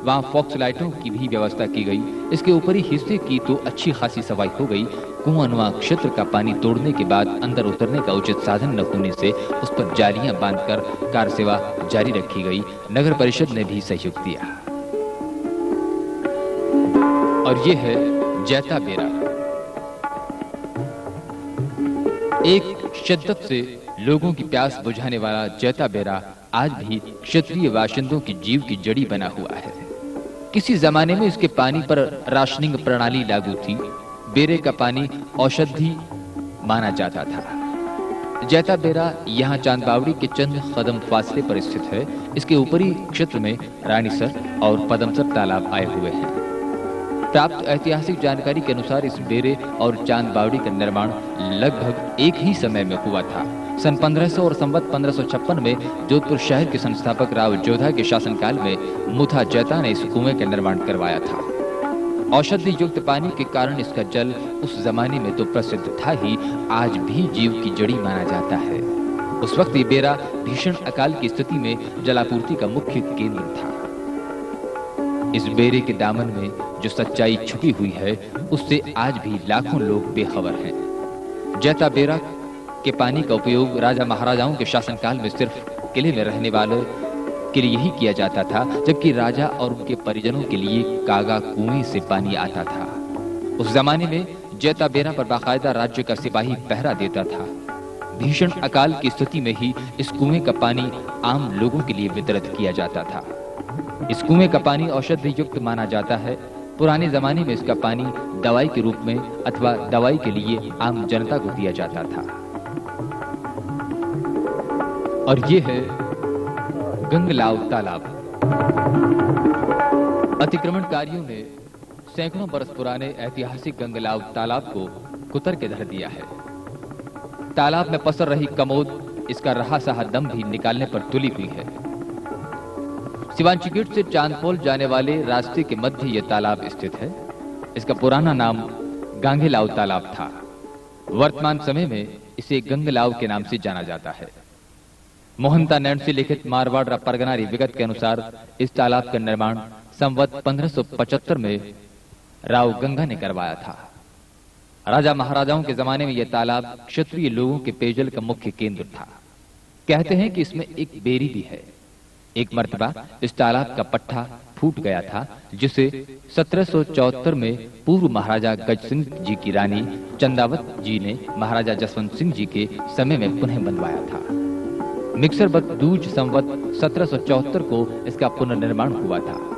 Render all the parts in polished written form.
वहाँ फॉक्स लाइटों की भी व्यवस्था की गई। इसके ऊपरी हिस्से की तो अच्छी खासी सफाई हो गई। कुआंनुमा क्षेत्र का पानी तोड़ने के बाद अंदर उतरने का उचित साधन न होने से उस पर जालियां बांधकर कार सेवा जारी रखी गई। नगर परिषद ने भी सहयोग दिया। और ये है जैता बेरा, एक शिद्दत से लोगों की प्यास बुझाने वाला जैता बेरा आज भी क्षेत्रीय बाशिंदों की जीव की जड़ी बना हुआ है। किसी जमाने में इसके पानी पर राशनिंग प्रणाली लागू थी। बेरे का पानी औषधि माना जाता था। जैता बेरा यहाँ चांदबावड़ी के चंद कदम फासले पर स्थित है। इसके ऊपरी क्षेत्र में रानीसर और पदमसर तालाब आए हुए हैं। प्राप्त ऐतिहासिक जानकारी के अनुसार इस बेरे और चांदबावड़ी का निर्माण लगभग एक ही समय में हुआ था। सन 1500 और संवत 1556 में जोधपुर शहर के संस्थापक राव जोधा के शासनकाल में मुथा जैता ने इस कुएं का निर्माण करवाया था। औषधि युक्त पानी के कारण इसका जल उस जमाने में तो प्रसिद्ध था ही, आज भी जीव की जड़ी माना जाता है। उस वक्त ये बेरा भीषण अकाल की स्थिति में जलापूर्ति का मुख्य केंद्र था। इस बेरे के दामन में जो सच्चाई छुपी हुई है, उससे आज भी लाखों लोग बेखबर हैं। जैता बेरा के पानी का उपयोग राजा महाराजाओं के शासनकाल में सिर्फ किले में रहने वालों के लिए ही किया जाता था, जबकि राजा और उनके परिजनों के लिए कागा कुएं से पानी आता था। उस जमाने में जैता बेरा पर बाकायदा राज्य का सिपाही पहरा देता था। भीषण अकाल की स्थिति में ही इस कुएं का पानी आम लोगों के लिए वितरित किया जाता था। इस कुएं का पानी औषधि युक्त माना जाता है। पुराने जमाने में इसका पानी दवाई के रूप में अथवा दवाई के लिए आम जनता को दिया जाता था। और ये है गंगलाव तालाब। अतिक्रमणकारियों ने सैकड़ों बरस पुराने ऐतिहासिक गंगलाव तालाब को कुतर के धर दिया है। तालाब में पसर रही कमोद इसका रहा सहा दम भी निकालने पर तुली हुई है। शिवांची गेट से चांदपोल जाने वाले रास्ते के मध्य यह तालाब स्थित है। इसका पुराना नाम गांगेलाव तालाब था। वर्तमान समय में इसे गंगलाव के नाम से जाना जाता है। मोहनता नैन से लिखित मारवाड़ परगनारी विगत के अनुसार इस तालाब का निर्माण संवत 1575 में राव गंगा ने करवाया था। राजा महाराजाओं के जमाने में यह तालाब क्षत्रिय लोगों के पेयजल का मुख्य केंद्र था। कहते हैं कि इसमें एक बेरी भी है। एक मर्तबा इस तालाब का पट्टा फूट गया था, जिसे 1774 में पूर्व महाराजा गज सिंह जी की रानी चंदावत जी ने महाराजा जसवंत सिंह जी के समय में पुनः बनवाया था। मिक्सर बदूज संवत 1774 को इसका पुनर्निर्माण हुआ था।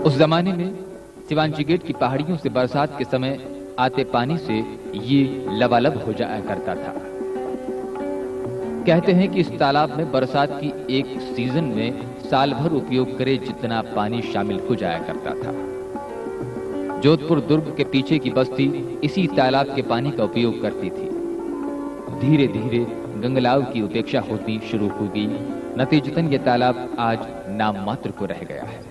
उस जमाने में शिवांची गेट की पहाड़ियों से बरसात के समय आते पानी से ये लबालब हो जाया करता था। कहते हैं कि इस तालाब में बरसात की एक सीजन में साल भर उपयोग करे जितना पानी शामिल हो जाया करता था। जोधपुर दुर्ग के पीछे की बस्ती इसी तालाब के पानी का उपयोग करती थी। धीरे धीरे गंगलाव की उपेक्षा होती शुरू हो गई। नतीजतन यह तालाब आज नाम मात्र को रह गया है।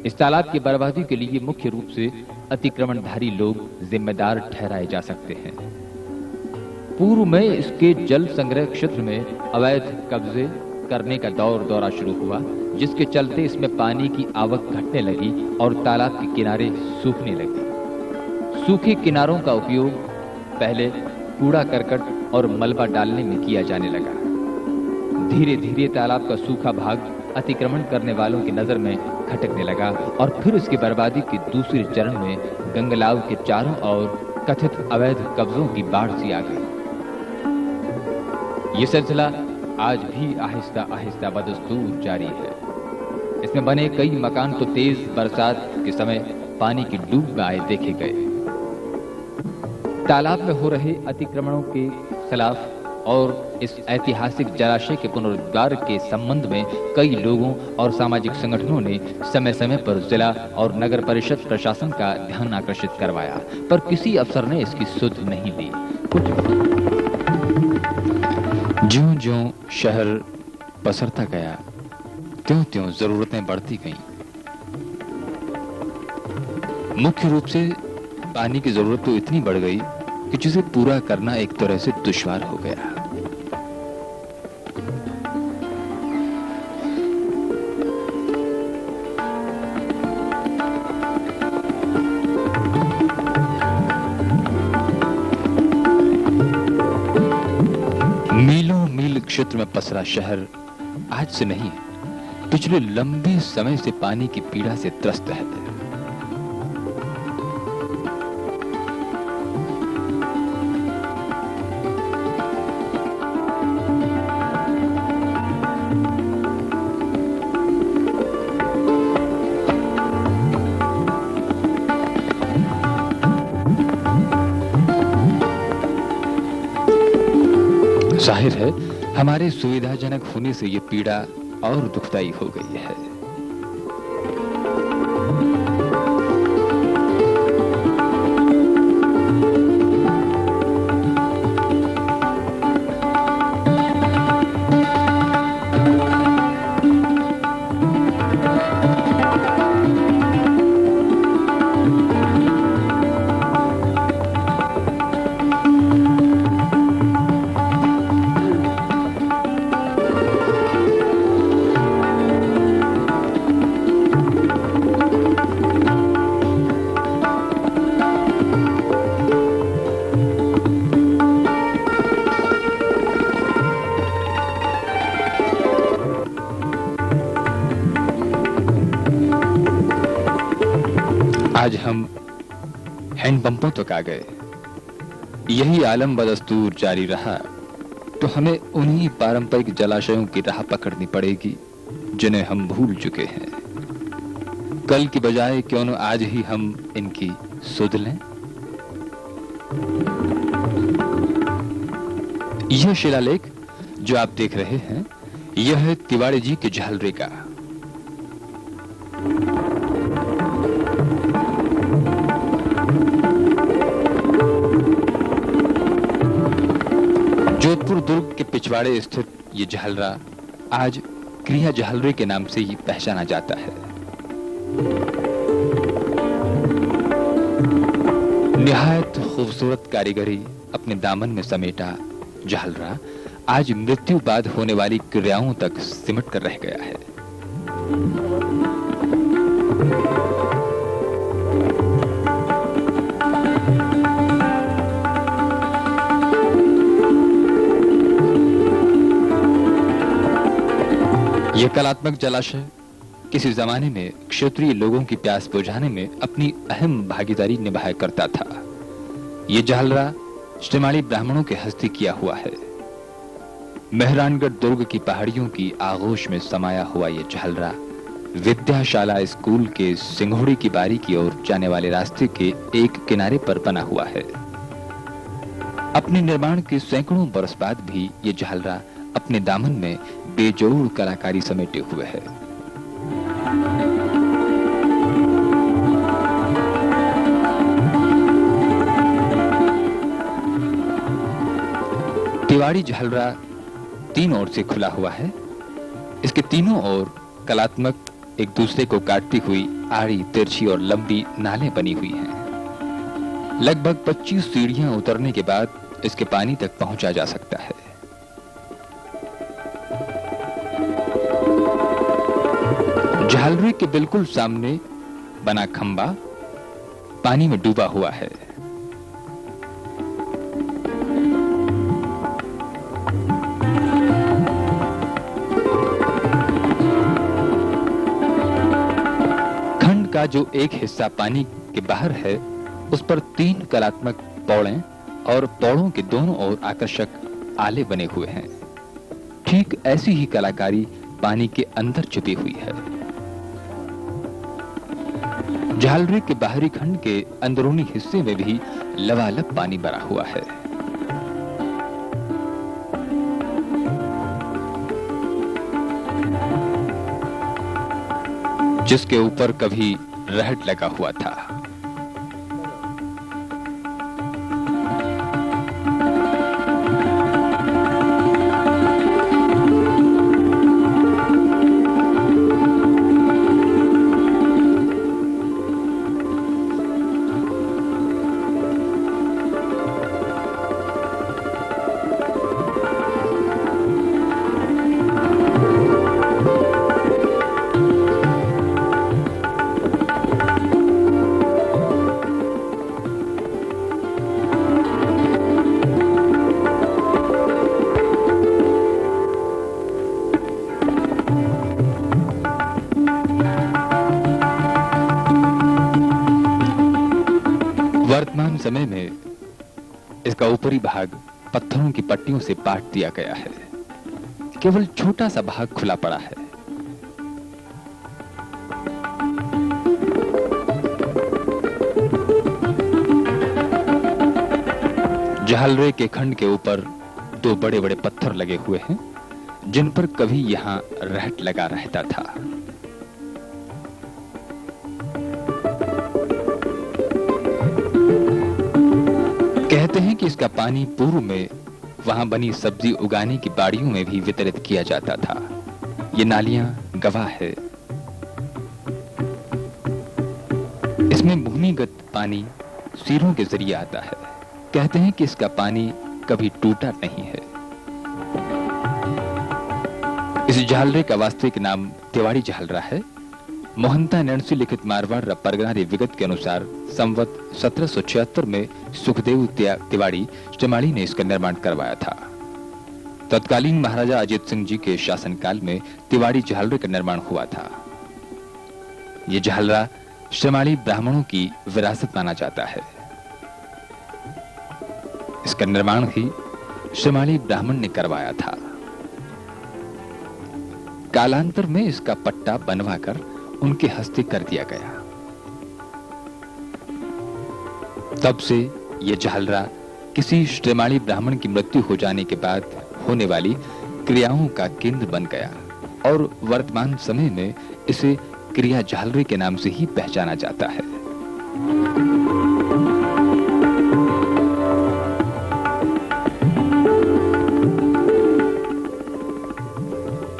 इस तालाब की बर्बादी के लिए मुख्य रूप से अतिक्रमणधारी लोग जिम्मेदार ठहराए जा सकते हैं। पूर्व में इसके जल संग्रह क्षेत्र में अवैध कब्जे करने का दौरा शुरू हुआ, जिसके चलते इसमें पानी की आवक घटने लगी और तालाब के किनारे सूखने लगे। सूखे किनारों का उपयोग पहले कूड़ा करकट और मलबा डालने में किया जाने लगा। धीरे धीरे तालाब का सूखा भाग अतिक्रमण करने वालों की नजर में खटकने लगा और फिर इसकी बर्बादी के दूसरे चरण में गंगलाव के चारों ओर कथित अवैध कब्जों की बाढ़ सी आ गई। ये सिलसिला आज भी आहिस्ता आहिस्ता बदस्तूर जारी है। इसमें बने कई मकान तो तेज बरसात के समय पानी की डूब में आए देखे गए। तालाब में हो रहे अतिक्रमणों के खिलाफ और इस ऐतिहासिक जलाशय के पुनरुद्धार के संबंध में कई लोगों और सामाजिक संगठनों ने समय समय पर जिला और नगर परिषद प्रशासन का ध्यान आकर्षित करवाया, पर किसी अफसर ने इसकी सुध नहीं ली। ज्यों-ज्यों शहर पसरता गया, त्यों-त्यों जरूरतें बढ़ती गईं। मुख्य रूप से पानी की जरूरत तो इतनी बढ़ गई कि जिसे पूरा करना एक तरह से दुश्वार हो गया। क्षेत्र में पसरा शहर आज से नहीं है, पिछले लंबे समय से पानी की पीड़ा से त्रस्त है। जाहिर है हमारे सुविधाजनक होने से ये पीड़ा और दुखदाई हो गई है। आज हम हैंडपंपों तक आ गए। यही आलम बदस्तूर जारी रहा तो हमें उन्हीं पारंपरिक जलाशयों की राह पकड़नी पड़ेगी जिन्हें हम भूल चुके हैं। कल की बजाय क्यों न आज ही हम इनकी सुध लें। यह शिलालेख जो आप देख रहे हैं, यह है तिवाड़ी जी के झालरे का। जोधपुर दुर्ग के पिछवाड़े स्थित ये झालरा आज क्रिया झालरे के नाम से ही पहचाना जाता है। निहायत खूबसूरत कारीगरी अपने दामन में समेटा झालरा आज मृत्यु बाद होने वाली क्रियाओं तक सिमट कर रह गया है। यह कलात्मक जलाशय किसी जमाने में क्षेत्रीय लोगों की प्यास बुझाने में अपनी अहम भागीदारी निभाया करता था। यह झालरा श्रीमाणी ब्राह्मणों के हस्ते किया हुआ है। मेहरानगढ़ दुर्ग की पहाड़ियों की आगोश में समाया हुआ यह झालरा विद्याशाला स्कूल के सिंघोड़ी की बारी की ओर जाने वाले रास्ते के एक किनारे पर बना हुआ है। अपने निर्माण के सैकड़ों बरस बाद भी यह झालरा अपने दामन में बेजोड़ कलाकारी समेटे हुए है। तिवाड़ी झालरा तीन ओर से खुला हुआ है। इसके तीनों ओर कलात्मक एक दूसरे को काटती हुई आड़ी, तिरछी और लंबी नालें बनी हुई हैं। लगभग 25 सीढ़ियां उतरने के बाद इसके पानी तक पहुंचा जा सकता है। झालरे के बिल्कुल सामने बना खंबा पानी में डूबा हुआ है। खंड का जो एक हिस्सा पानी के बाहर है, उस पर 3 कलात्मक पौड़े और पौड़ों के दोनों ओर आकर्षक आले बने हुए हैं। ठीक ऐसी ही कलाकारी पानी के अंदर छुपी हुई है। झालरे के बाहरी खंड के अंदरूनी हिस्से में भी लबालब पानी भरा हुआ है। जिसके ऊपर कभी रहट लगा हुआ था। समय में इसका ऊपरी भाग पत्थरों की पट्टियों से पाट दिया गया है। केवल छोटा सा भाग खुला पड़ा है। जहालरे के खंड के ऊपर दो बड़े बड़े पत्थर लगे हुए हैं, जिन पर कभी यहां रहट लगा रहता था। कहते हैं कि इसका पानी पूर्व में वहां बनी सब्जी उगाने की बाड़ियों में भी वितरित किया जाता था। ये नालियां गवाह है। इसमें भूमिगत पानी सीरों के जरिए आता है। कहते हैं कि इसका पानी कभी टूटा नहीं है। इस जहालरे का वास्तविक नाम तिवाड़ी जहालरा है। मोहनता नैणसी लिखित मारवाड़ परगना रे विगत के अनुसार संवत 1776 में सुखदेव तिवाड़ी चमाड़ी ने इसका निर्माण करवाया था। तत्कालीन महाराजा अजीत सिंह जी के शासनकाल में तिवाड़ी जहालरे का निर्माण हुआ था। यह जहालरा चमाड़ी ब्राह्मणों की विरासत माना जाता है। इसका निर्माण ही चमाड़ी ब्राह्मण ने करवाया था। कालांतर में इसका पट्टा बनवाकर उनके हस्ते कर दिया गया। तब से यह जहालरा किसी श्रीमाणी ब्राह्मण की मृत्यु हो जाने के बाद होने वाली क्रियाओं का केंद्र बन गया और वर्तमान समय में इसे क्रिया जहालरे के नाम से ही पहचाना जाता है।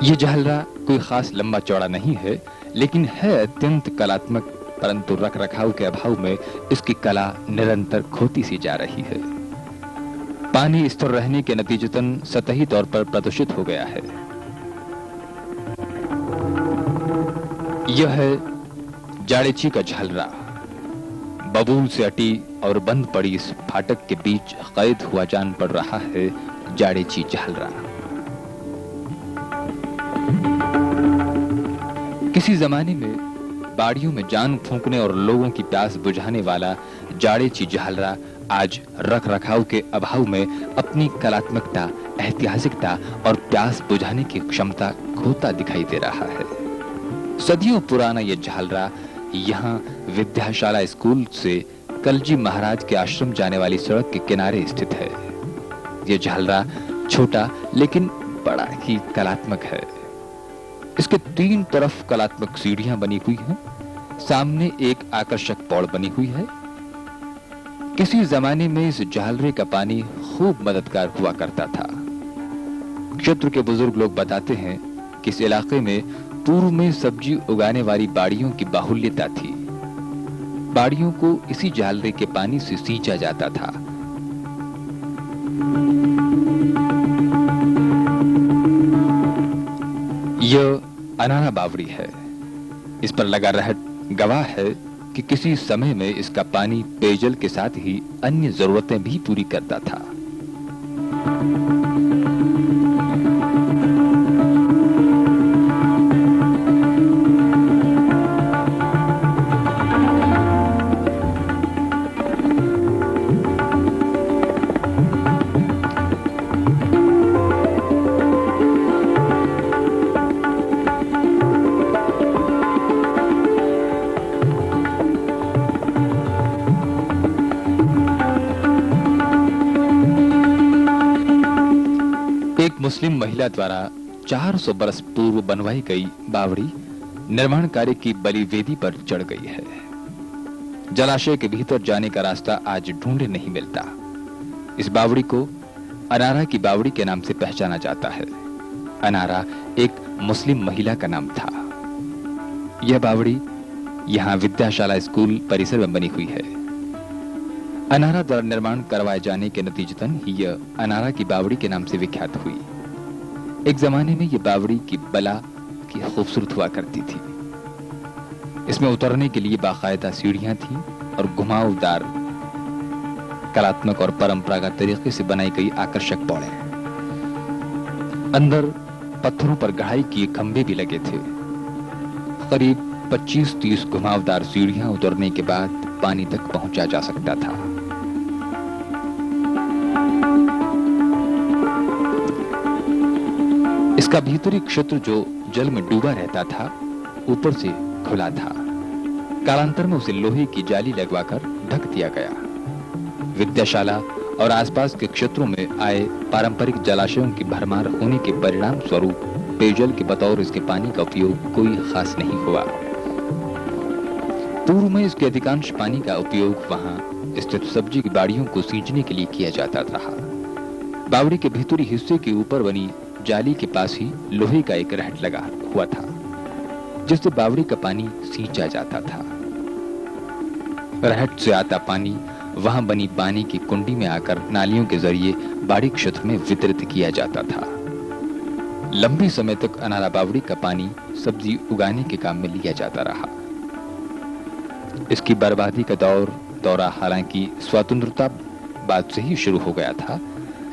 यह जहालरा कोई खास लंबा चौड़ा नहीं है, लेकिन है अत्यंत कलात्मक, परंतु रख रखाव के अभाव में इसकी कला निरंतर खोती सी जा रही है। पानी स्थिर रहने के नतीजतन सतही तौर पर प्रदूषित हो गया है। यह है जाड़ेची का जहालरा। बबूल से अटी और बंद पड़ी इस फाटक के बीच कैद हुआ जान पड़ रहा है जाड़ेची जहालरा। किसी जमाने में बाड़ियों में जान फूंकने और लोगों की प्यास बुझाने वाला जाड़ेची जहालरा आज रख रखाव के अभाव में अपनी कलात्मकता, ऐतिहासिकता और प्यास बुझाने की क्षमता खोता दिखाई दे रहा है। सदियों पुराना यह जहालरा यहाँ विद्याशाला स्कूल से कलजी महाराज के आश्रम जाने वाली सड़क के किनारे स्थित है। यह जहालरा छोटा लेकिन बड़ा ही कलात्मक है। इसके तीन तरफ कलात्मक सीढ़ियां बनी हुई हैं। सामने एक आकर्षक पौड़ बनी हुई है। किसी जमाने में इस जहालरे का पानी खूब मददगार हुआ करता था। क्षेत्र के बुजुर्ग लोग बताते हैं कि इस इलाके में पूर्व में सब्जी उगाने वाली बाड़ियों की बाहुल्यता थी। बाड़ियों को इसी जहालरे के पानी से सींचा जाता था। यह अनारा बावड़ी है। इस पर लगा रहट गवाह है कि किसी समय में इसका पानी पेयजल के साथ ही अन्य जरूरतें भी पूरी करता था। एक मुस्लिम महिला द्वारा 400 बरस पूर्व बनवाई गई बावड़ी निर्माण कार्य की बलि वेदी पर चढ़ गई है। जलाशय के भीतर जाने का रास्ता आज ढूंढे नहीं मिलता। इस बावड़ी को अनारा की बावड़ी के नाम से पहचाना जाता है। अनारा एक मुस्लिम महिला का नाम था। यह बावड़ी यहाँ विद्याशाला स्कूल परिसर में बनी हुई है। अनारा द्वारा निर्माण करवाए जाने के नतीजतन ही यह अनारा की बावड़ी के नाम से विख्यात हुई। एक जमाने में यह बावड़ी की बला की खूबसूरत हुआ करती थी। इसमें उतरने के लिए बाकायदा सीढ़ियां थीं और घुमावदार कलात्मक और परंपरागत तरीके से बनाई गई आकर्षक पौड़े। अंदर पत्थरों पर गढ़ाई किए खंभे भी लगे थे। करीब 25-30 घुमावदार सीढ़ियां उतरने के बाद पानी तक पहुंचा जा सकता था। इसका भीतरी क्षेत्र जो जल में डूबा रहता था ऊपर से खुला था। कालांतर में उसे लोहे की जाली लगवाकर ढक दिया गया। विद्याशाला और आसपास के क्षेत्रों में आए पारंपरिक जलाशयों की भरमार होने के परिणाम स्वरूप पेयजल के बतौर इसके पानी का उपयोग कोई खास नहीं हुआ। पूर्व में इसके अधिकांश पानी का उपयोग वहां स्थित सब्जी की बाड़ियों को सींचने के लिए किया जाता रहा। बावड़ी के भीतरी हिस्से के ऊपर बनी जाली के पास ही लोहे का एक रहट लगा हुआ था, जिससे बावड़ी का पानी सींचा जाता था। रहट से आता पानी वहां बनी पानी की कुंडी में आकर नालियों के जरिए बाड़ी क्षेत्र में वितरित किया जाता था। लंबे समय तक अनारा बावड़ी का पानी सब्जी उगाने के काम में लिया जाता रहा। इसकी बर्बादी का दौरा हालांकि स्वतंत्रता बाद से ही शुरू हो गया था,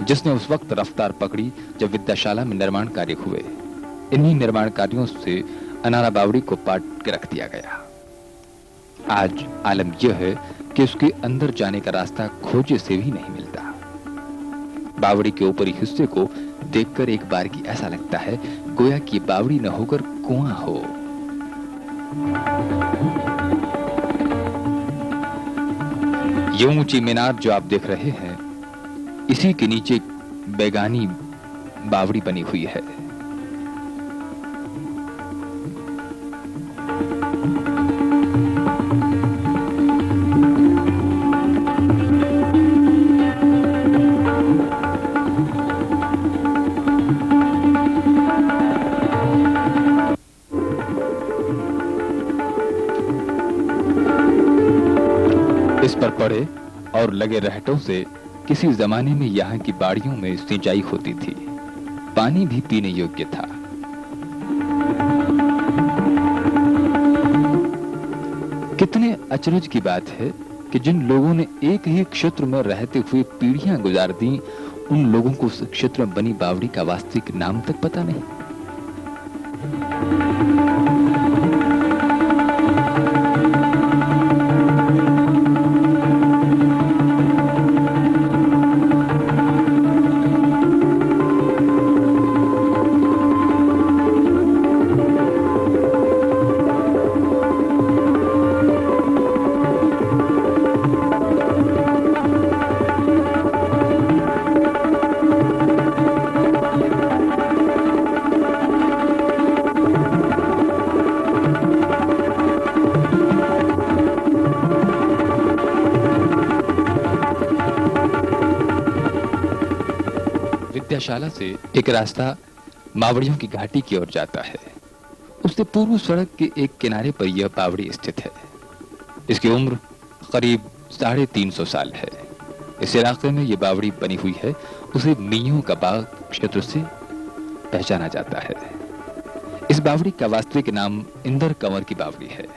जिसने उस वक्त रफ्तार पकड़ी जब विद्याशाला में निर्माण कार्य हुए। इन्हीं निर्माण कार्यों से अनारा बावड़ी को पाट के रख दिया गया। आज आलम यह है कि उसके अंदर जाने का रास्ता खोजे से भी नहीं मिलता। बावड़ी के ऊपरी हिस्से को देखकर एक बार की ऐसा लगता है गोया कि बावड़ी न होकर कुआं हो। ये ऊंची मीनार जो आप देख रहे हैं, इसी के नीचे बैगानी बावड़ी बनी हुई है। इस पर पड़े और लगे रहटों से किसी जमाने में यहाँ की बाड़ियों में सिंचाई होती थी। पानी भी पीने योग्य था। कितने अचरज की बात है कि जिन लोगों ने एक ही क्षेत्र में रहते हुए पीढ़ियां गुजार दी, उन लोगों को उस क्षेत्र में बनी बावड़ी का वास्तविक नाम तक पता नहीं। विद्याशाला से एक रास्ता बावड़ियों की घाटी की ओर जाता है। उससे पूर्व सड़क के एक किनारे पर यह बावड़ी स्थित है। इसकी उम्र करीब 350 साल है। इस इलाके में यह बावड़ी बनी हुई है। उसे मियों का बाग क्षेत्र से पहचाना जाता है। इस बावड़ी का वास्तविक नाम इंदर कंवर की बावड़ी है।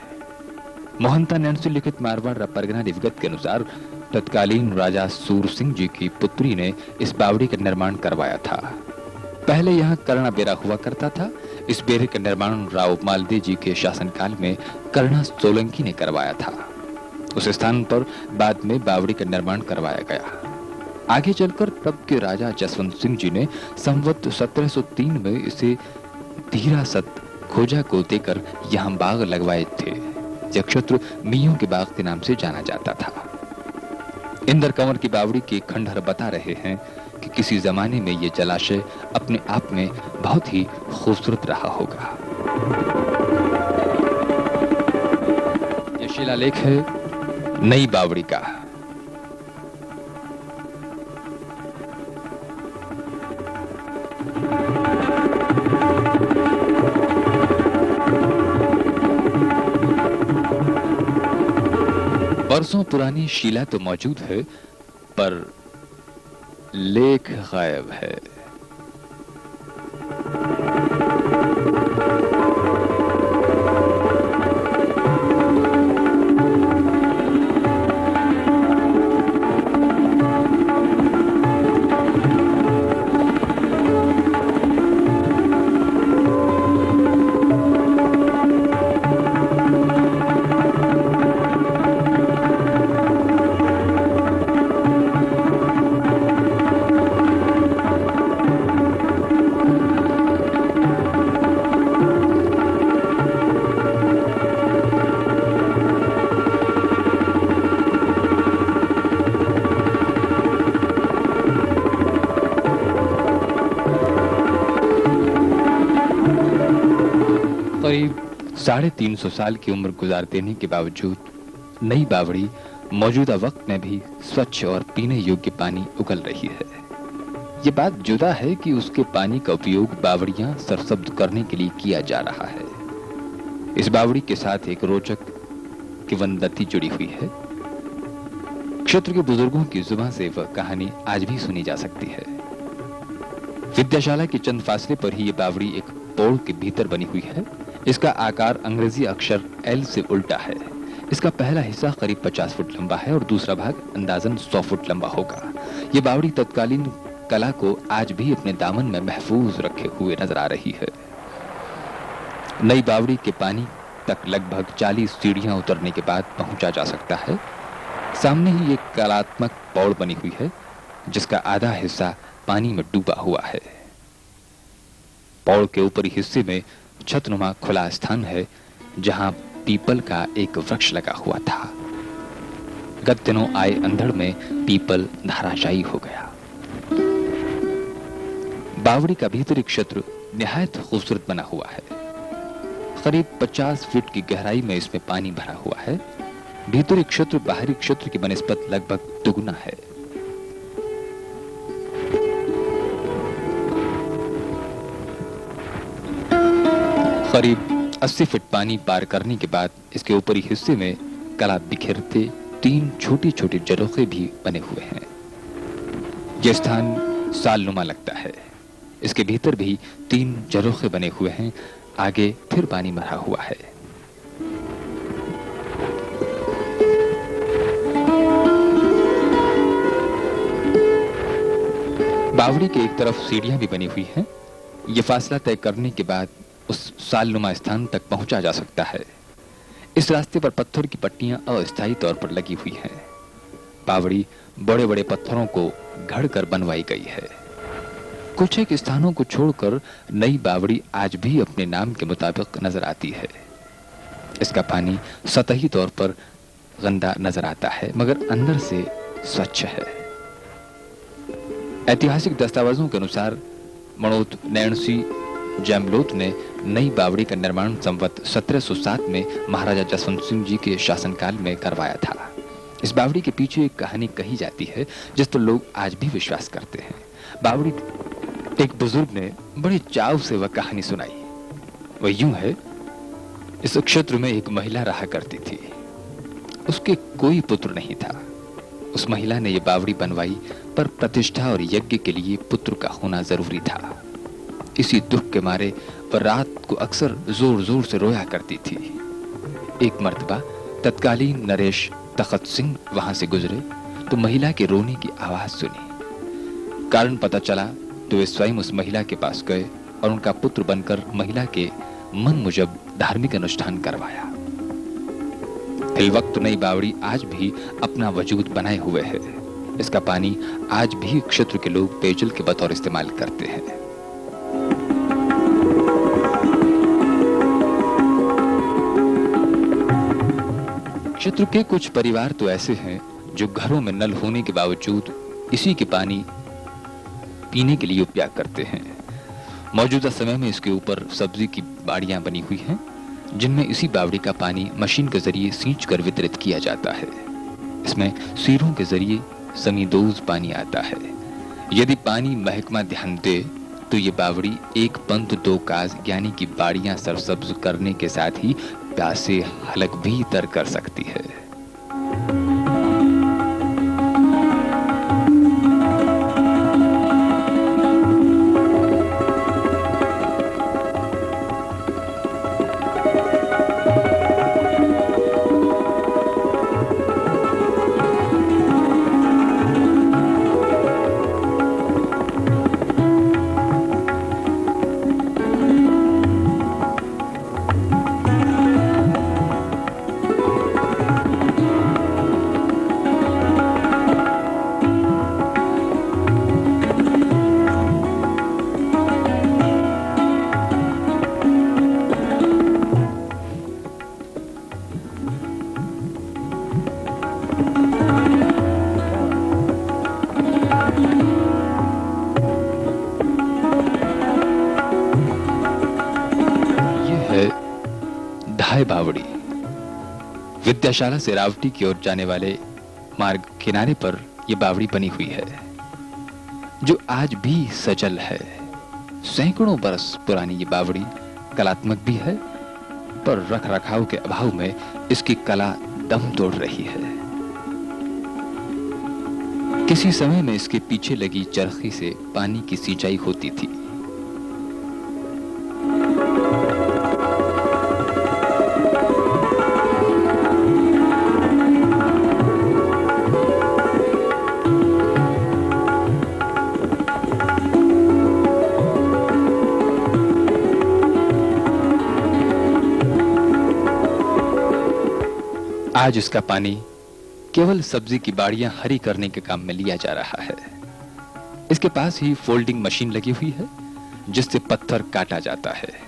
मोहनता नैन से लिखित मारवाड़ परगना दिवगत के अनुसार तत्कालीन राजा सूर सिंह जी की पुत्री ने इस बावड़ी का निर्माण करवाया था। पहले यहाँ करना बेरा हुआ करता था। इस बेरे का निर्माण राव मालदे जी के शासनकाल में करना सोलंकी ने करवाया था। उस स्थान पर बाद में बावड़ी का निर्माण करवाया गया। आगे चलकर तब के राजा जसवंत सिंह जी ने संवत 1703 में इसे धीरासत खोजा को देकर यहाँ बाग लगवाए थे। यह क्षेत्र मियों के बाग के नाम से जाना जाता था। इंदर कंवर की बावड़ी के खंडहर बता रहे हैं कि किसी जमाने में यह जलाशय अपने आप में बहुत ही खूबसूरत रहा होगा। यह शिलालेख है नई बावड़ी का। बरसों पुरानी शिला तो मौजूद है, पर लेख गायब है। 350 साल की उम्र गुजार देने के बावजूद नई बावड़ी मौजूदा वक्त में भी स्वच्छ और पीने योग्य पानी उगल रही है। ये बात जुदा है कि उसके पानी का उपयोग बावड़ियां सरसब्ज करने के लिए किया जा रहा है। इस बावड़ी के साथ एक रोचक किंवदंती जुड़ी हुई है। क्षेत्र के बुजुर्गों की जुबान से वह कहानी आज भी सुनी जा सकती है। विद्याशाला के चंद फासले पर ही ये बावड़ी एक पौड़ के भीतर बनी हुई है। इसका आकार अंग्रेजी अक्षर एल से उल्टा है। इसका पहला हिस्सा करीब 50 फुट लंबा है और दूसरा भाग अंदाजन 100 फुट लंबा होगा। ये बावड़ी तत्कालीन कला को आज भी अपने दामन में महफूज रखे हुए नजर आ रही है। नई बावड़ी के पानी तक लगभग 40 सीढ़ियां उतरने के बाद पहुंचा जा सकता है। सामने ही एक कलात्मक पौड़ बनी हुई है जिसका आधा हिस्सा पानी में डूबा हुआ है। पौड़ के ऊपरी हिस्से में छतनुमा खुला स्थान है जहां पीपल का एक वृक्ष लगा हुआ था। गत दिनों आए अंधड़ में पीपल धराशायी हो गया। बावड़ी का भीतरी क्षेत्र निहायत खूबसूरत बना हुआ है। करीब 50 फीट की गहराई में इसमें पानी भरा हुआ है। भीतरी क्षेत्र बाहरी क्षेत्र की बनिस्बत लगभग दुगुना है। करीब 80 फीट पानी पार करने के बाद इसके ऊपरी हिस्से में कला बिखेरते 3 छोटी छोटी झरोखे भी बने हुए हैं। यह स्थान सालनुमा लगता है। इसके भीतर भी 3 झरोखे बने हुए हैं। आगे फिर पानी भरा हुआ है। बावड़ी के एक तरफ सीढ़ियां भी बनी हुई हैं। यह फासला तय करने के बाद उस सालनुमा स्थान तक पहुंचा जा सकता है। इस रास्ते पर पत्थर की पट्टियां अस्थायी तौर पर लगी हुई हैं। बावड़ी बड़े बड़े पत्थरों को घड़कर बनवाई गई है। कुछ एक स्थानों को छोड़कर नई बावड़ी आज भी अपने नाम के मुताबिक नजर आती है। इसका पानी सतही तौर पर गंदा नजर आता है मगर अंदर से स्वच्छ है। ऐतिहासिक दस्तावेजों के अनुसार मणोत नैणसी जैमलोत ने नई बावड़ी का निर्माण संवत 1707 में महाराजा जसवंत सिंह जी के शासनकाल में करवाया था। इस बावड़ी के पीछे एक कहानी कही जाती है जिस पर लोग आज भी विश्वास करते हैं। बावड़ी एक बुजुर्ग ने बड़े चाव से वह कहानी सुनाई। वह यूं है, इस क्षेत्र में एक महिला रहा करती थी। उसके कोई पुत्र नहीं था। उस महिला ने यह बावड़ी बनवाई पर प्रतिष्ठा और यज्ञ के लिए पुत्र का होना जरूरी था। इसी दुख के मारे वह रात को अक्सर जोर जोर से रोया करती थी। एक मर्तबा तत्कालीन नरेश तखत सिंह वहां से गुजरे तो महिला के रोने की आवाज सुनी। कारण पता चला तो वे स्वयं उस महिला के पास गए और उनका पुत्र बनकर महिला के मन मुजब धार्मिक अनुष्ठान करवाया। फिल वक्त नई बावड़ी आज भी अपना वजूद बनाए हुए है। इसका पानी आज भी क्षेत्र के लोग पेयजल के बतौर इस्तेमाल करते हैं। क्षेत्र के कुछ परिवार तो ऐसे हैं जो घरों में नल होने के बावजूद इसी के पानी पीने के लिए उपयोग करते हैं। मौजूदा समय में इसके ऊपर सब्जी की बाड़ियां बनी हुई हैं जिनमें इसी बावड़ी का पानी मशीन के जरिए सींच कर वितरित किया जाता है। इसमें सीरों के जरिए समीदोज पानी आता है। यदि पानी महकमा ध्यान दे तो ये बावड़ी एक पंथ दो काज यानी कि बाड़ियां सरसब्ज करने के साथ ही प्यासे हलक भी तर कर सकती है। है बावड़ी। विद्याशाला से रावटी की ओर जाने वाले मार्ग किनारे पर यह बावड़ी बनी हुई है, जो आज भी सचल है। सैकड़ों बरस पुरानी ये बावड़ी कलात्मक भी है, पर रख रखाव के अभाव में इसकी कला दम तोड़ रही है। किसी समय में इसके पीछे लगी चरखी से पानी की सिंचाई होती थी। आज इसका पानी केवल सब्जी की बाड़ियां हरी करने के काम में लिया जा रहा है। इसके पास ही फोल्डिंग मशीन लगी हुई है, जिससे पत्थर काटा जाता है।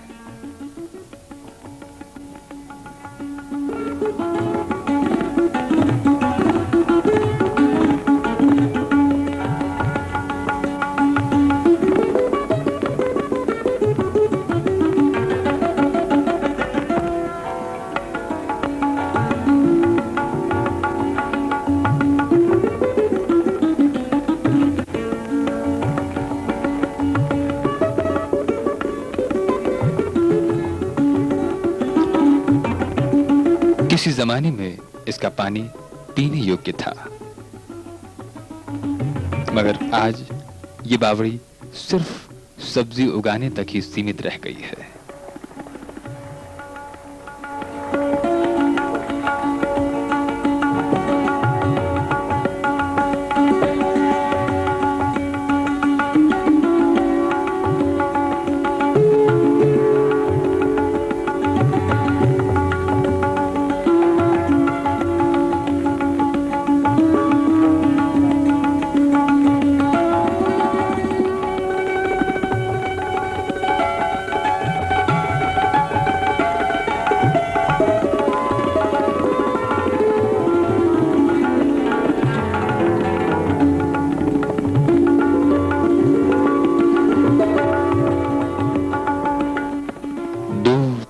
किसी जमाने में इसका पानी पीने योग्य था, मगर आज ये बावड़ी सिर्फ सब्जी उगाने तक ही सीमित रह गई है।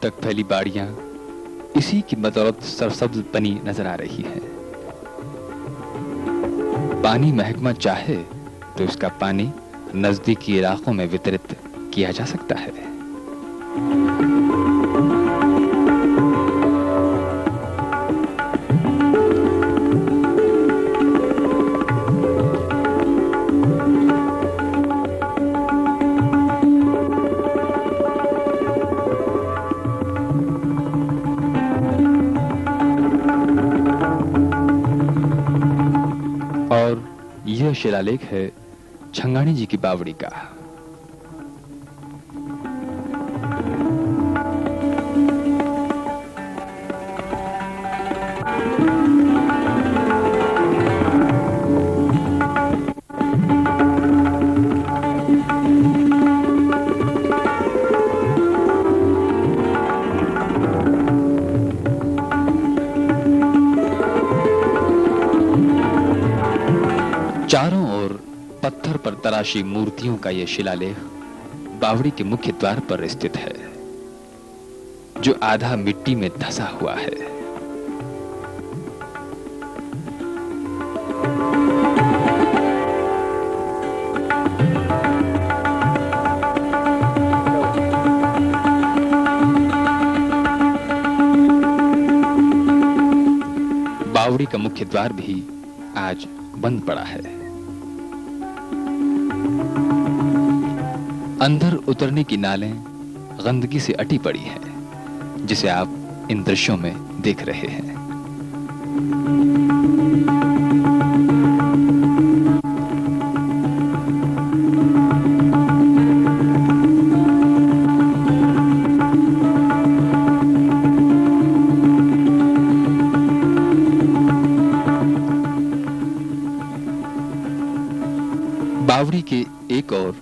तक फैली बाड़ियां इसी की बदौलत सरसब्ज बनी नजर आ रही है। पानी महकमा चाहे तो इसका पानी नजदीकी इलाकों में वितरित किया जा सकता है। और यह शिलालेख है छंगाणी जी की बावड़ी का। चारों ओर पत्थर पर तराशी मूर्तियों का यह शिलालेख बावड़ी के मुख्य द्वार पर स्थित है, जो आधा मिट्टी में धंसा हुआ है। बावड़ी का मुख्य द्वार भी आज बंद पड़ा है। अंदर उतरने की नालें गंदगी से अटी पड़ी हैं, जिसे आप इन दृश्यों में देख रहे हैं। बावड़ी के एक और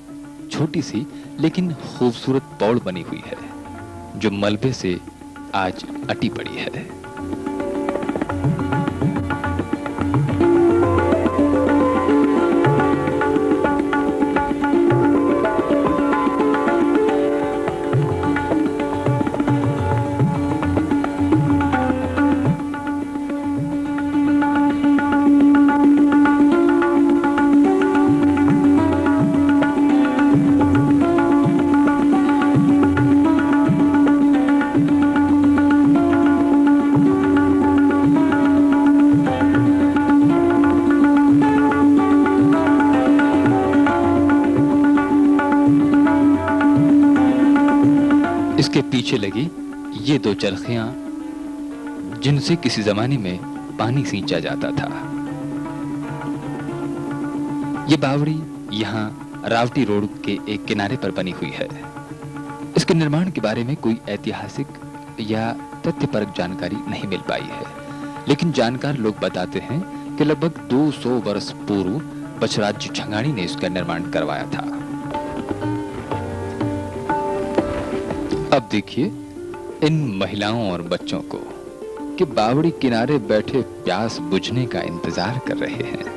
छोटी सी लेकिन खूबसूरत पौड़ बनी हुई है, जो मलबे से आज अटी पड़ी है। इसके पीछे लगी ये दो चरखियां जिनसे किसी जमाने में पानी सींचा जाता था। ये बावड़ी यहाँ रावटी रोड के एक किनारे पर बनी हुई है। इसके निर्माण के बारे में कोई ऐतिहासिक या तथ्यपरक जानकारी नहीं मिल पाई है, लेकिन जानकार लोग बताते हैं कि लगभग 200 वर्ष पूर्व बछराज छंगाणी ने इसका निर्माण करवाया था। अब देखिए इन महिलाओं और बच्चों को कि बावड़ी किनारे बैठे प्यास बुझने का इंतजार कर रहे हैं।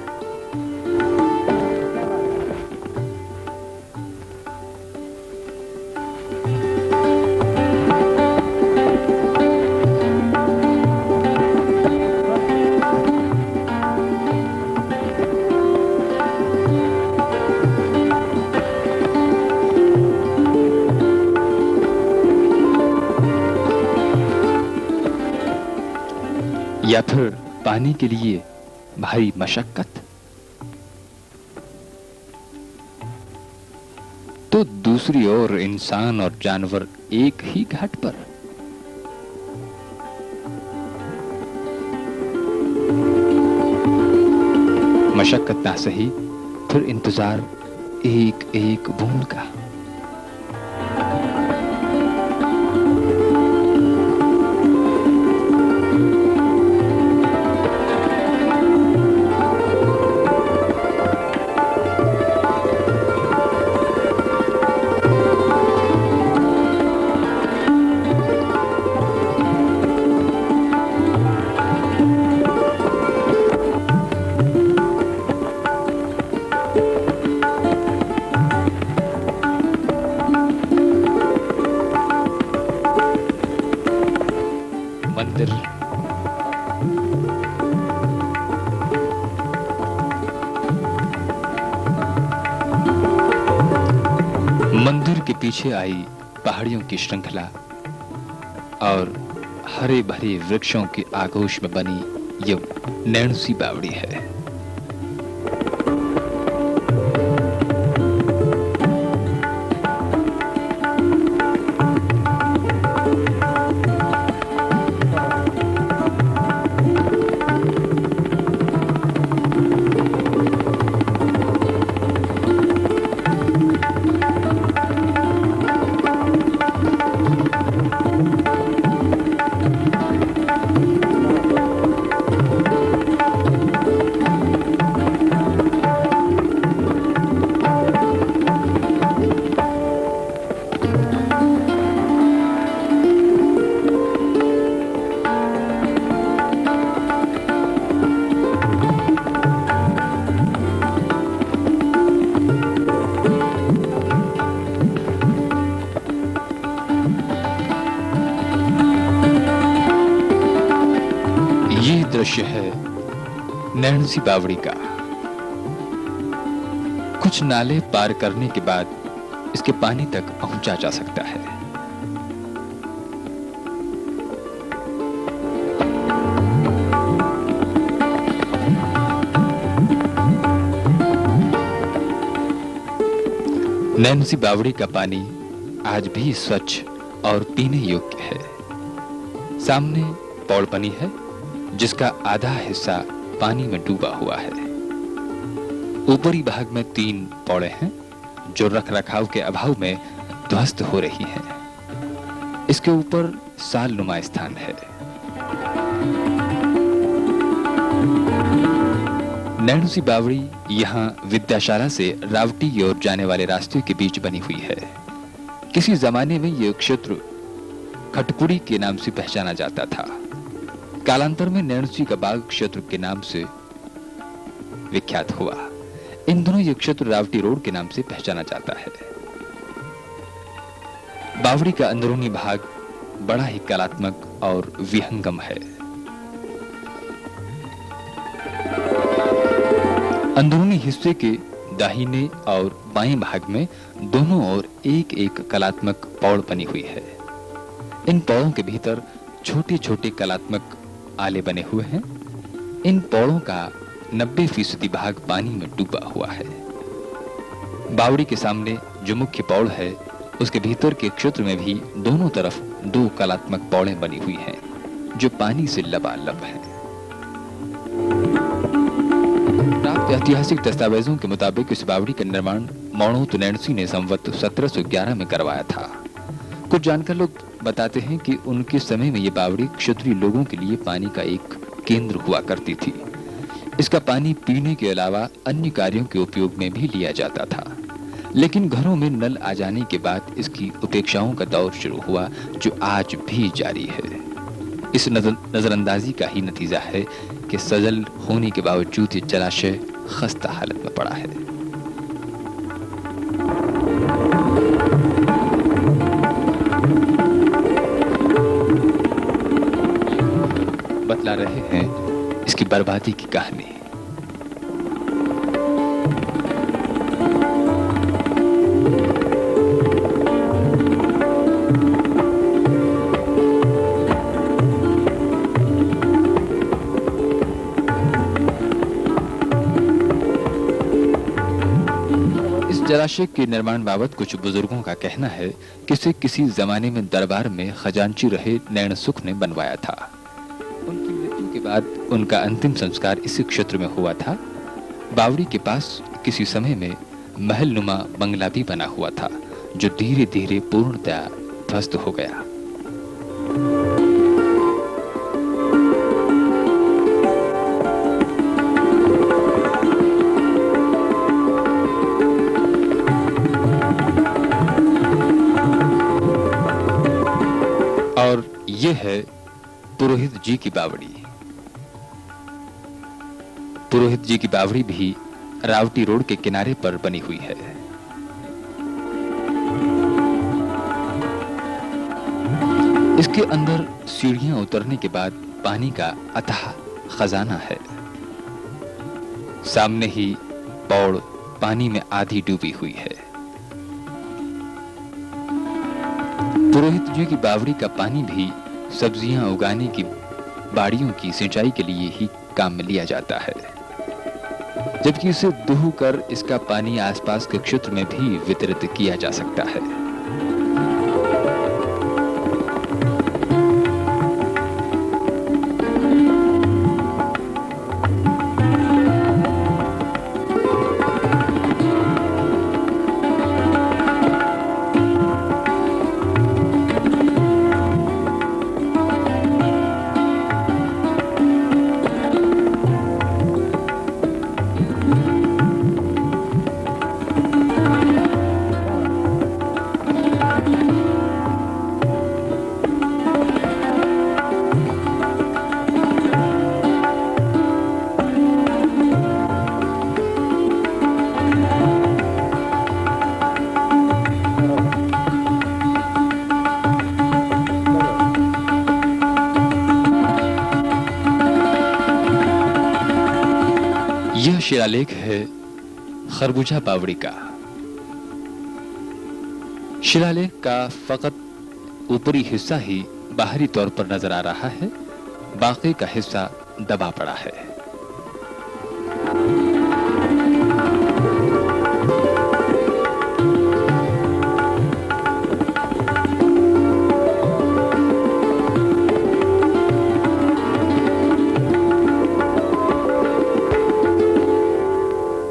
या फिर पानी के लिए भारी मशक्कत, तो दूसरी ओर इंसान और जानवर एक ही घाट पर। मशक्कत ना सही, फिर इंतजार एक एक बूंद का। मंदिर मंदिर के पीछे आई पहाड़ियों की श्रृंखला और हरे भरे वृक्षों के आगोश में बनी ये नैणसी बावड़ी है। दृश्य है नैणसी बावड़ी का। कुछ नाले पार करने के बाद इसके पानी तक पहुंचा जा सकता है। नैणसी बावड़ी का पानी आज भी स्वच्छ और पीने योग्य है। सामने पौड़ बनी है जिसका आधा हिस्सा पानी में डूबा हुआ है। ऊपरी भाग में 3 पौड़े हैं जो रखरखाव के अभाव में ध्वस्त हो रही हैं। इसके ऊपर साल नुमा स्थान है। नैणसी बावड़ी यहाँ विद्याशाला से रावटी की ओर जाने वाले रास्ते के बीच बनी हुई है। किसी जमाने में यह क्षेत्र खटपुड़ी के नाम से पहचाना जाता था। कालांतर में नैणसी का बाग क्षेत्र के नाम से विख्यात हुआ। इन दोनों ये क्षेत्र रावटी रोड के नाम से पहचाना जाता है। बावड़ी का अंदरूनी भाग बड़ा ही कलात्मक और विहंगम है। अंदरूनी हिस्से के दाहिने और बाएं भाग में दोनों ओर एक एक कलात्मक पौड़ बनी हुई है। इन पौड़ों के भीतर छोटे छोटे कलात्मक आले बने हुए हैं। इन पौड़ों का 90% भाग पानी में डूबा हुआ है। बावड़ी के सामने जो मुख्य पौड़ है उसके भीतर के क्षेत्र में भी दोनों तरफ दो कलात्मक पौड़ें बनी हुई हैं जो पानी से लबालब हैं। प्राप्त ऐतिहासिक दस्तावेजों के मुताबिक इस बावड़ी का निर्माण मौणोत नैणसी ने संवत 1711 में करवाया था। कुछ जानकार लोग बताते हैं कि उनके समय में यह बावड़ी क्षत्रिय लोगों के लिए पानी का एक केंद्र हुआ करती थी। इसका पानी पीने के अलावा अन्य कार्यों के उपयोग में भी लिया जाता था, लेकिन घरों में नल आ जाने के बाद इसकी उपेक्षाओं का दौर शुरू हुआ जो आज भी जारी है। इस नजरअंदाजी का ही नतीजा है कि सजल होने के बावजूद ये जलाशय खस्ता हालत में पड़ा है। बतला रहे हैं इसकी बर्बादी की कहानी। जलाशय के निर्माण बाबत कुछ बुजुर्गों का कहना है कि इसे किसी जमाने में दरबार में खजांची रहे नैणसुख ने बनवाया था। उनकी मृत्यु के बाद उनका अंतिम संस्कार इसी क्षेत्र में हुआ था। बावड़ी के पास किसी समय में महलनुमा बंगला भी बना हुआ था जो धीरे धीरे पूर्णतया ध्वस्त हो गया। और ये है पुरोहित जी की बावड़ी। पुरोहित जी की बावड़ी भी रावटी रोड के किनारे पर बनी हुई है। इसके अंदर सीढ़ियां उतरने के बाद पानी का अथाह खजाना है। सामने ही पौड़ पानी में आधी डूबी हुई है। पुरोहित जी की बावड़ी का पानी भी सब्जियां उगाने की बाड़ियों की सिंचाई के लिए ही काम में लिया जाता है, जबकि इसे दुह कर इसका पानी आसपास के क्षेत्र में भी वितरित किया जा सकता है। यह शिलालेख है खरबूजा बावड़ी का। शिलालेख का फकत ऊपरी हिस्सा ही बाहरी तौर पर नजर आ रहा है, बाकी का हिस्सा दबा पड़ा है।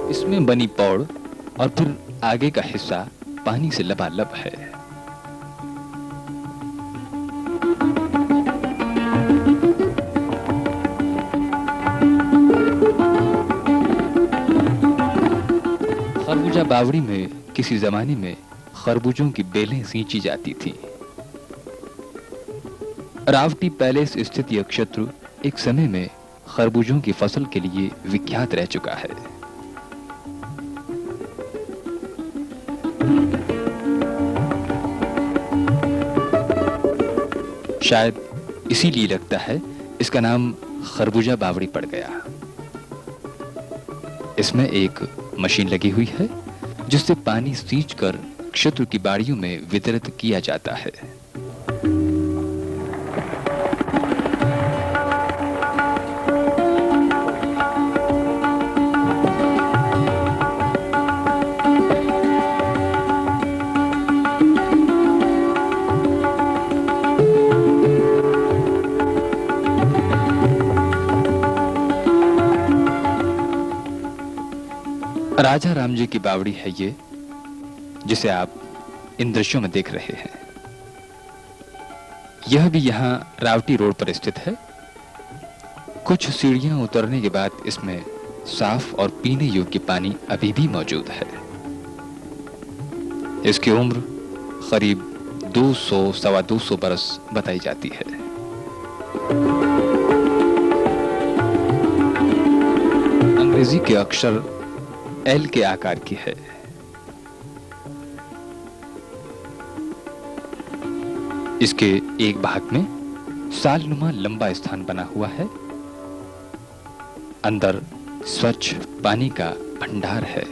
इसमें बनी पौड़ और फिर आगे का हिस्सा पानी से लबालब है। खरबूजा बावड़ी में किसी जमाने में खरबूजों की बेलें सींची जाती थी। रावटी पैलेस स्थित यह क्षेत्र एक समय में खरबूजों की फसल के लिए विख्यात रह चुका है। शायद इसीलिए लगता है इसका नाम खरबूजा बावड़ी पड़ गया। इसमें एक मशीन लगी हुई है जिससे पानी सींचकर क्षेत्र की बाड़ियों में वितरित किया जाता है। राजा राम जी की बावड़ी है ये, जिसे आप इन दृश्यों में देख रहे हैं। यह भी यहां रावटी रोड पर स्थित है। कुछ सीढ़ियां उतरने के बाद इसमें साफ और पीने योग्य पानी अभी भी मौजूद है। इसकी उम्र करीब 200-225 बरस बताई जाती है। अंग्रेजी के अक्षर एल के आकार की है। इसके एक भाग में सालनुमा लंबा स्थान बना हुआ है। अंदर स्वच्छ पानी का भंडार है।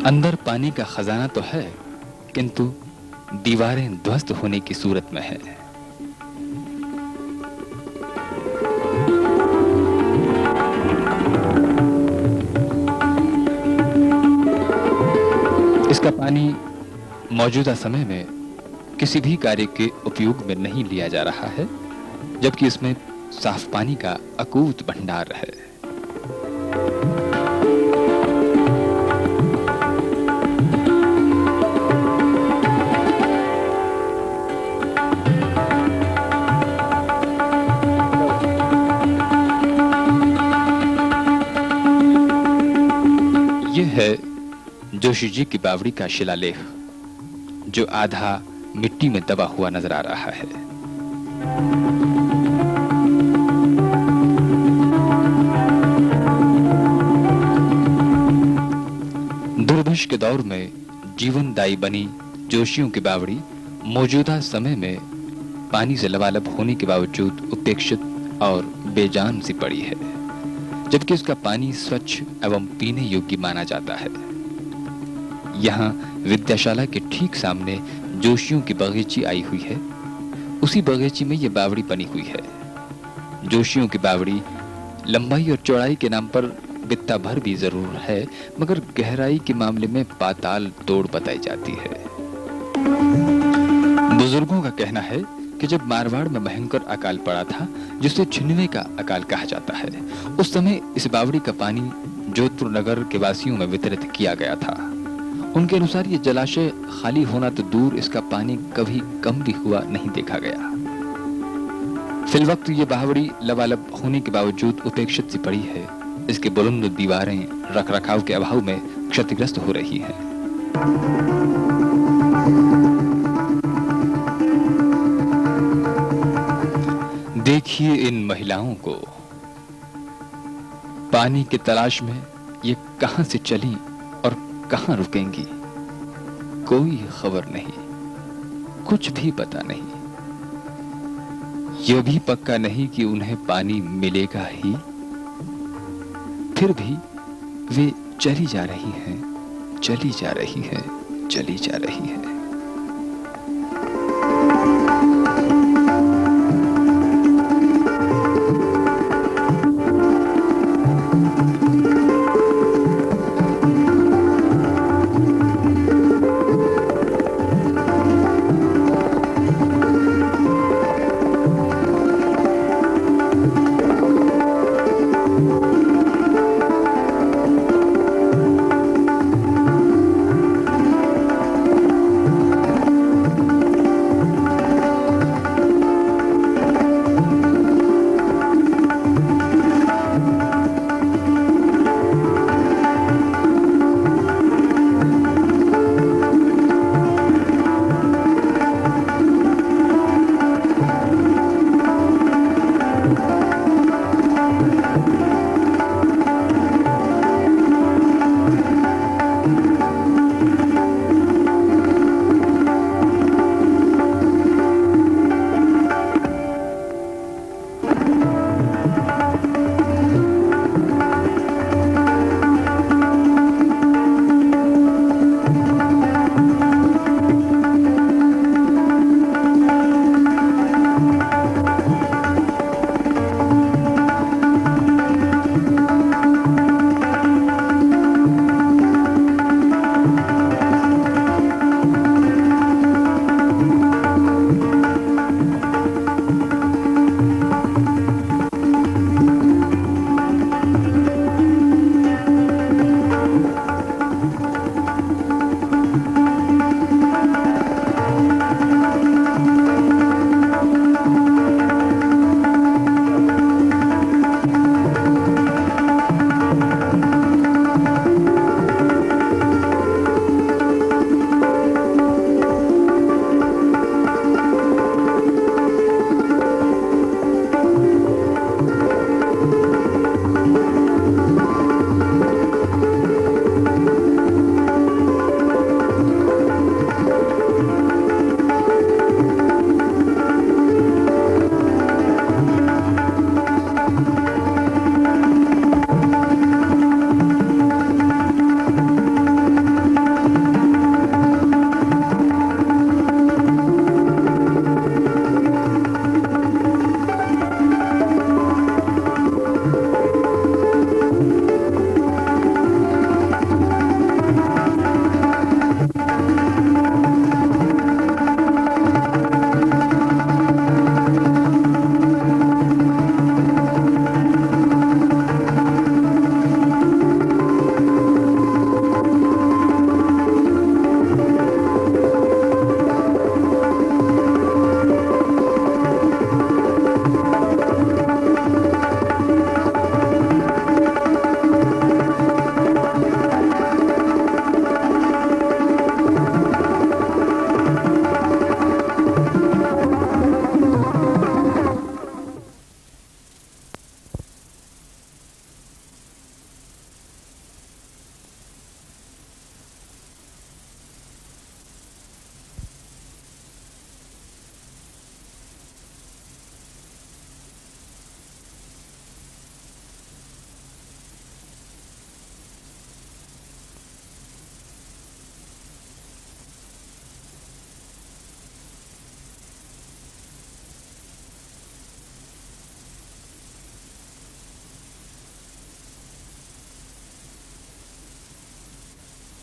अंदर पानी का खजाना तो है, किंतु दीवारें ध्वस्त होने की सूरत में है। इसका पानी मौजूदा समय में किसी भी कार्य के उपयोग में नहीं लिया जा रहा है, जबकि इसमें साफ पानी का अकूत भंडार है। यह है जोशी जी की बावड़ी का शिलालेख, जो आधा मिट्टी में दबा हुआ नजर आ रहा है। दुर्भिक्ष के दौर में जीवनदायी बनी जोशियों की बावड़ी मौजूदा समय में पानी से लबालब होने के बावजूद उपेक्षित और बेजान सी पड़ी है, जबकि इसका पानी स्वच्छ एवं पीने योग्य माना जाता है। यहाँ विद्याशाला के ठीक सामने जोशियों की बगीची आई हुई है। उसी बगीची में यह बावड़ी बनी हुई है। जोशियों की बावड़ी लंबाई और चौड़ाई के नाम पर बित्ता भर भी जरूर है, मगर गहराई के मामले में पाताल तोड़ बताई जाती है। बुजुर्गों का कहना है कि जब मारवाड़ में भयंकर अकाल पड़ा था, जिसे छिन्नवे का अकाल कहा जाता है, उस समय इस बावड़ी का पानी जोधपुर नगर के वासियों में वितरित किया गया था। उनके अनुसार ये जलाशय खाली होना तो दूर, इसका पानी कभी कम भी हुआ नहीं देखा गया। फिलवक्त ये बावड़ी लबालब होने के बावजूद उपेक्षित सी पड़ी है। इसके बुलंद दीवारें रखरखाव के अभाव में क्षतिग्रस्त हो रही हैं। देखिए इन महिलाओं को, पानी की तलाश में ये कहां से चली और कहां रुकेंगी, कोई खबर नहीं, कुछ भी पता नहीं। यह भी पक्का नहीं कि उन्हें पानी मिलेगा ही। फिर भी वे चली जा रही हैं, चली जा रही हैं, चली जा रही हैं।